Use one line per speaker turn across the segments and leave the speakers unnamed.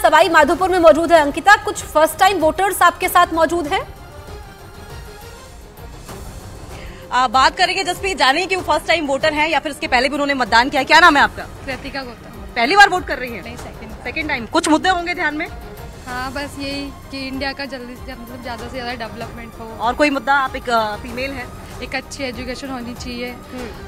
सवाई माधोपुर में मौजूद है अंकिता। कुछ फर्स्ट टाइम वोटर्स आपके साथ मौजूद हैं?
बात करेंगे जसप्रीत, जाने कि वो फर्स्ट टाइम वोटर हैं या फिर उसके पहले भी उन्होंने मतदान किया है। क्या नाम है आपका?
कृतिका गौतम।
पहली बार वोट कर रही है?
नहीं,
सेकंड टाइम। कुछ मुद्दे होंगे ध्यान में?
हाँ, बस यही कि इंडिया का जल्दी से मतलब ज्यादा से ज्यादा डेवलपमेंट हो।
और कोई मुद्दा? आप एक फीमेल है,
एक अच्छी एजुकेशन होनी चाहिए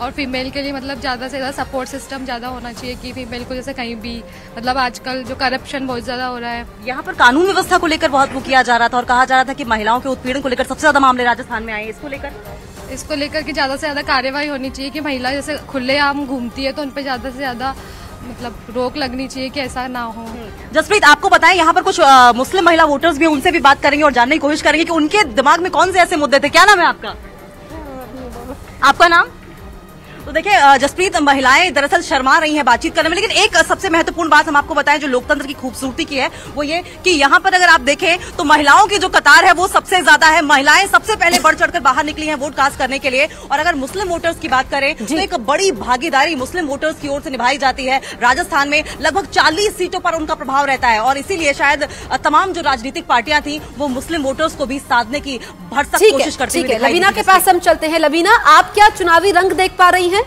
और फीमेल के लिए मतलब ज्यादा से ज्यादा सपोर्ट सिस्टम ज्यादा होना चाहिए कि फीमेल को जैसे कहीं भी मतलब आजकल जो करप्शन बहुत ज्यादा हो रहा है।
यहाँ पर कानून व्यवस्था को लेकर बहुत वो किया जा रहा था और कहा जा रहा था कि महिलाओं के उत्पीड़न को लेकर सबसे ज्यादा मामले राजस्थान में आए।
इसको लेकर कि ज्यादा से ज्यादा कार्यवाही होनी चाहिए कि महिला जैसे खुलेआम घूमती है तो उन पर ज्यादा से ज्यादा मतलब रोक लगनी चाहिए कि ऐसा ना हो।
जसप्रीत, आपको बताएं यहाँ पर कुछ मुस्लिम महिला वोटर्स भी हैं, उनसे भी बात करेंगे और जानने की कोशिश करेंगे कि उनके दिमाग में कौन से ऐसे मुद्दे थे। क्या नाम है आपका? आपका नाम? तो देखिए जसप्रीत, महिलाएं दरअसल शर्मा रही हैं बातचीत करने में, लेकिन एक सबसे महत्वपूर्ण बात हम आपको बताएं जो लोकतंत्र की खूबसूरती की है वो ये कि यहाँ पर अगर आप देखें तो महिलाओं की जो कतार है वो सबसे ज्यादा है। महिलाएं सबसे पहले बढ़ चढ़कर बाहर निकली हैं वोट कास्ट करने के लिए। और अगर मुस्लिम वोटर्स की बात करें तो एक बड़ी भागीदारी मुस्लिम वोटर्स की ओर से निभाई जाती है। राजस्थान में लगभग 40 सीटों पर उनका प्रभाव रहता है और इसीलिए शायद तमाम जो राजनीतिक पार्टियां थी वो मुस्लिम वोटर्स को भी साधने की भरसक कोशिश करती है।
लवीना के पास हम चलते हैं। लवीना, आप क्या चुनावी रंग देख पा रही हैं?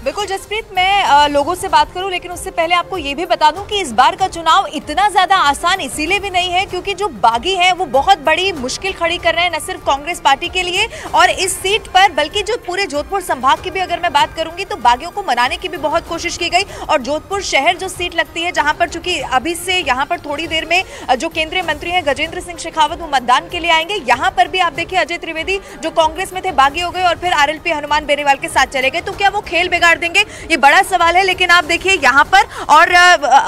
बिल्कुल जसप्रीत, मैं लोगों से बात करूं लेकिन उससे पहले आपको ये भी बता दूं कि इस बार का चुनाव इतना ज्यादा आसान इसीलिए भी नहीं है क्योंकि जो बागी हैं वो बहुत बड़ी मुश्किल खड़ी कर रहे हैं, न सिर्फ कांग्रेस पार्टी के लिए और इस सीट पर बल्कि जो पूरे जोधपुर संभाग की भी अगर मैं बात करूंगी तो बागियों को मनाने की भी बहुत कोशिश की गई। और जोधपुर शहर जो सीट लगती है जहां पर चूंकि अभी से यहाँ पर थोड़ी देर में जो केंद्रीय मंत्री है गजेंद्र सिंह शेखावत वो मतदान के लिए आएंगे। यहाँ पर भी आप देखिए अजय त्रिवेदी जो कांग्रेस में थे बागी हो गए और फिर RLP हनुमान बेनीवाल के साथ चले गए। तो क्या वो खेल बिगाड़ देंगे, ये बड़ा सवाल है। लेकिन आप देखिए यहाँ पर और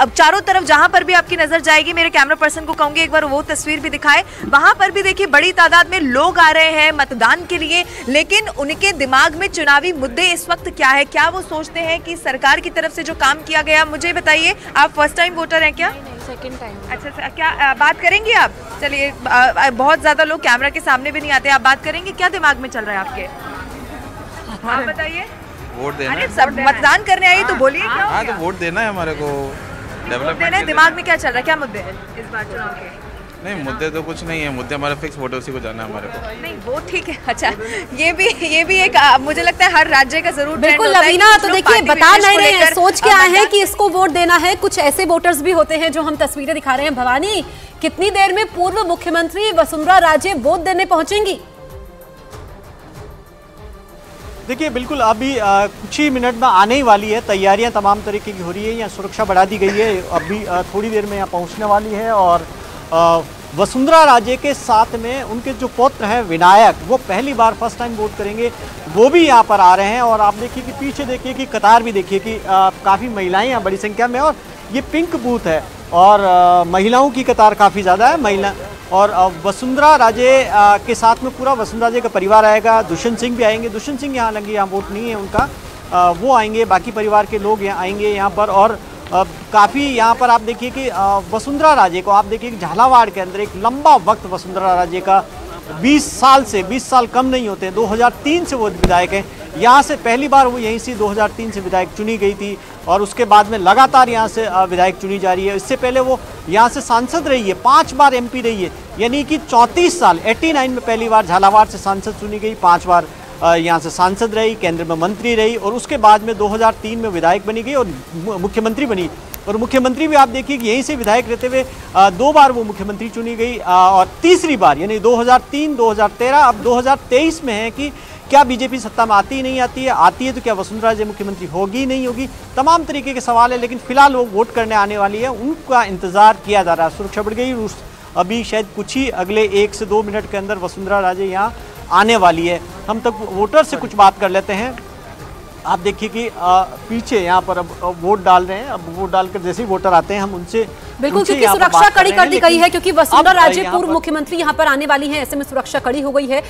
चारों तरफ जहां पर भी आपकी नजर जाएगी, मेरे कैमरा पर्सन को कहूंगी एक बार वो तस्वीर भी दिखाए, वहां पर भी देखिए बड़ी तादाद में लोग आ रहे हैं मतदान के लिए। लेकिन उनके दिमाग में चुनावी मुद्दे इस वक्त क्या है, क्या वो सोचते हैं कि सरकार की तरफ से जो काम किया गया। मुझे बताइए, आप फर्स्ट टाइम वोटर हैं क्या?
नहीं, सेकंड टाइम।
अच्छा, क्या बात करेंगे आप? चलिए, बहुत ज्यादा लोग कैमरा के सामने भी नहीं आते, आप बात करेंगे। क्या दिमाग में चल रहा है आपके, आप बताइए।
वोट देना
है। सब मतदान करने आई तो बोलिए क्या?
हाँ, तो वोट देना है हमारे को, डेवलपमेंट है।
दिमाग में क्या चल रहा है, क्या मुद्दे हैं इस बार चुनाव के?
नहीं, मुद्दे तो कुछ नहीं है, मुद्दे हमारे फिक्स वोट है, उसी को जाना है हमारे को।
नहीं, वो ठीक है। अच्छा, ये भी एक मुझे लगता है हर राज्य का जरूर
बिल्कुल लवीना, तो देखिए बता नहीं रहे हैं, सोच के आए हैं कि इसको वोट देना है। कुछ ऐसे वोटर्स भी होते हैं जो हम तस्वीरें दिखा रहे हैं। भवानी, कितनी देर में पूर्व मुख्यमंत्री वसुंधरा राजे वोट देने पहुंचेंगी?
देखिए बिल्कुल अभी कुछ ही मिनट में आने ही वाली है। तैयारियां तमाम तरीके की हो रही है, यहाँ सुरक्षा बढ़ा दी गई है। अभी थोड़ी देर में यहाँ पहुँचने वाली है और वसुंधरा राजे के साथ में उनके जो पुत्र हैं विनायक, वो पहली बार फर्स्ट टाइम वोट करेंगे, वो भी यहाँ पर आ रहे हैं। और आप देखिए कि पीछे देखिए कि कतार भी देखिए कि काफ़ी महिलाएं यहाँ बड़ी संख्या में, और ये पिंक बूथ है और महिलाओं की कतार काफ़ी ज़्यादा है। महिला और वसुंधरा राजे के साथ में पूरा वसुंधरा राजे का परिवार आएगा। दुष्यंत सिंह भी आएंगे। दुष्यंत सिंह यहाँ लगे, यहाँ वोट नहीं है उनका, वो आएंगे। बाकी परिवार के लोग यहाँ आएंगे यहाँ पर। और काफ़ी यहाँ पर आप देखिए कि वसुंधरा राजे को आप देखिए कि झालावाड़ के अंदर एक लंबा वक्त वसुंधरा राजे का 20 साल कम नहीं होते। 2003 से वो विधायक हैं। यहाँ से पहली बार वो यहीं से 2003 से विधायक चुनी गई थी और उसके बाद में लगातार यहाँ से विधायक चुनी जा रही है। इससे पहले वो यहाँ से सांसद रही है, 5 बार MP रही है, यानी कि 34 साल। 89 में पहली बार झालावाड़ से सांसद चुनी गई, 5 बार यहाँ से सांसद रही, केंद्र में मंत्री रही और उसके बाद में 2003 में विधायक बनी गई और मुख्यमंत्री बनी। और मुख्यमंत्री भी आप देखिए कि यहीं से विधायक रहते हुए 2 बार वो मुख्यमंत्री चुनी गई और तीसरी बार यानी 2003, 2013, अब 2023 में है कि क्या बीजेपी सत्ता में आती ही नहीं आती है, आती है तो क्या वसुंधरा राजे मुख्यमंत्री होगी नहीं होगी, तमाम तरीके के सवाल है। लेकिन फिलहाल वो वोट करने आने वाली है, उनका इंतजार किया जा रहा है। सुरक्षा बढ़ गई, अभी शायद कुछ ही अगले 1 से 2 मिनट के अंदर वसुंधरा राजे यहाँ आने वाली है। हम तक वोटर से कुछ बात कर लेते हैं। आप देखिए कि पीछे यहाँ पर अब वोट डाल रहे हैं। अब वोट डालकर जैसे ही वोटर आते हैं हम उनसे
बिल्कुल, क्योंकि सुरक्षा कड़ी कर दी गई है, क्योंकि वसुंधरा राजे पूर्व मुख्यमंत्री यहाँ पर आने वाली हैं, ऐसे में सुरक्षा कड़ी हो गई है।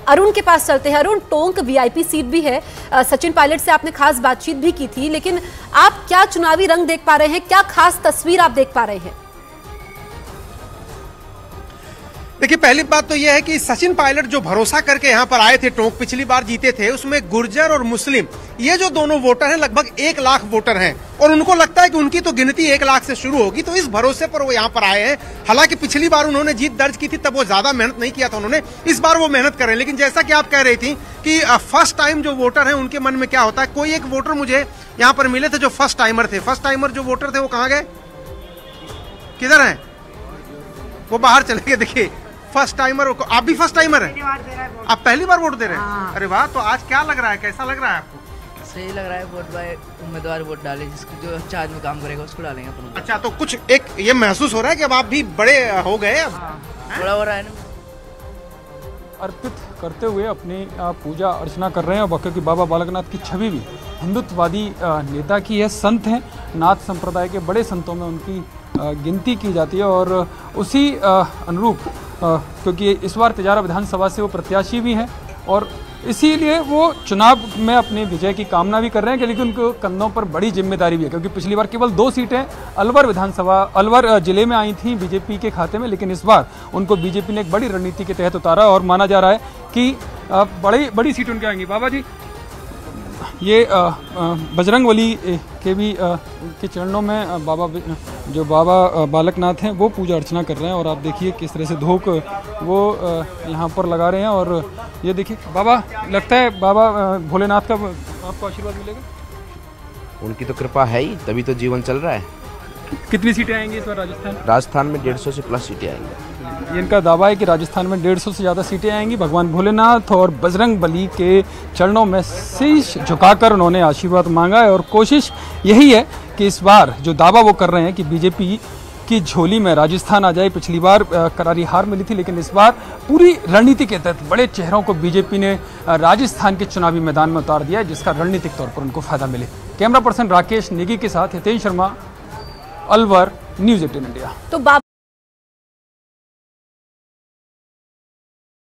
अरुण के पास चलते हैं। अरुण, टोंक VIP सीट भी है, सचिन पायलट से आपने खास बातचीत भी की थी, लेकिन आप क्या चुनावी रंग देख पा रहे हैं, क्या खास तस्वीर आप देख पा रहे हैं?
देखिए, पहली बात तो यह है कि सचिन पायलट जो भरोसा करके यहाँ पर आए थे, टोंक पिछली बार जीते थे, उसमें गुर्जर और मुस्लिम ये जो दोनों वोटर हैं लगभग 1 लाख वोटर हैं और उनको लगता है कि उनकी तो गिनती 1 लाख से शुरू होगी, तो इस भरोसे पर वो यहाँ पर आए हैं। हालांकि पिछली बार उन्होंने जीत दर्ज की थी, तब वो ज्यादा मेहनत नहीं किया था उन्होंने, इस बार वो मेहनत कर रहे हैं। लेकिन जैसा कि आप कह रही थी कि फर्स्ट टाइम जो वोटर है उनके मन में क्या होता है, कोई एक वोटर मुझे यहाँ पर मिले थे जो फर्स्ट टाइमर थे। फर्स्ट टाइमर जो वोटर थे वो कहाँ गए, किधर हैं? वो बाहर चले गए। देखिए, फर्स्ट टाइमर, आप भी फर्स्ट टाइमर हैं? आप पहली बार वोट दे रहे हैं? अरे वाह, तो आज क्या लग रहा है, कैसा लग रहा है आपको?
सही लग रहा है। वोट बाय उम्मीदवार वोट डाले, जिसको जो अच्छा आदमी काम करेगा उसको डालेंगे अपन।
अच्छा, तो कुछ एक ये महसूस हो रहा है कि अब आप भी बड़े हो गए, अब
थोड़ा हो रहा है ना।
अर्पित करते हुए अपनी पूजा अर्चना कर रहे हैं। और क्योंकि बाबा बालकनाथ की छवि भी हिंदुत्ववादी नेता की है, संत हैं, नाथ संप्रदाय के बड़े संतों में उनकी गिनती की जाती है। और उसी अनुरूप क्योंकि इस बार तिजारा विधानसभा से वो प्रत्याशी भी हैं और इसीलिए वो चुनाव में अपनी विजय की कामना भी कर रहे हैं, लेकिन उनको कंधों पर बड़ी जिम्मेदारी भी है। क्योंकि पिछली बार केवल 2 सीटें अलवर जिले में आई थी बीजेपी के खाते में, लेकिन इस बार उनको बीजेपी ने एक बड़ी रणनीति के तहत उतारा और माना जा रहा है कि बड़ी सीट उनके आएंगी। बाबा जी, ये बजरंगबली के भी के चरणों में बाबा बालकनाथ हैं वो पूजा अर्चना कर रहे हैं। और आप देखिए किस तरह से धोक वो यहाँ पर लगा रहे हैं। और ये देखिए बाबा, लगता है बाबा भोलेनाथ का आपको आशीर्वाद मिलेगा?
उनकी तो कृपा है ही, तभी तो जीवन चल रहा है।
कितनी सीटें आएंगी इस बार
राजस्थान में 150 से प्लस सीटें आएंगी।
इनका दावा है कि राजस्थान में 150 से ज़्यादा सीटें आएंगी। भगवान भोलेनाथ और बजरंगबली के चरणों में शीश झुकाकर उन्होंने आशीर्वाद मांगा है। और कोशिश यही है कि इस बार जो दावा वो कर रहे हैं कि बीजेपी की झोली में राजस्थान आ जाए। पिछली बार करारी हार मिली थी, लेकिन इस बार पूरी रणनीति के तहत बड़े चेहरों को बीजेपी ने राजस्थान के चुनावी मैदान में उतार दिया है, जिसका रणनीतिक तौर पर उनको फायदा मिले। कैमरा पर्सन राकेश नेगी के साथ हितेश शर्मा, अलवर, न्यूज़ 18 इंडिया।
तो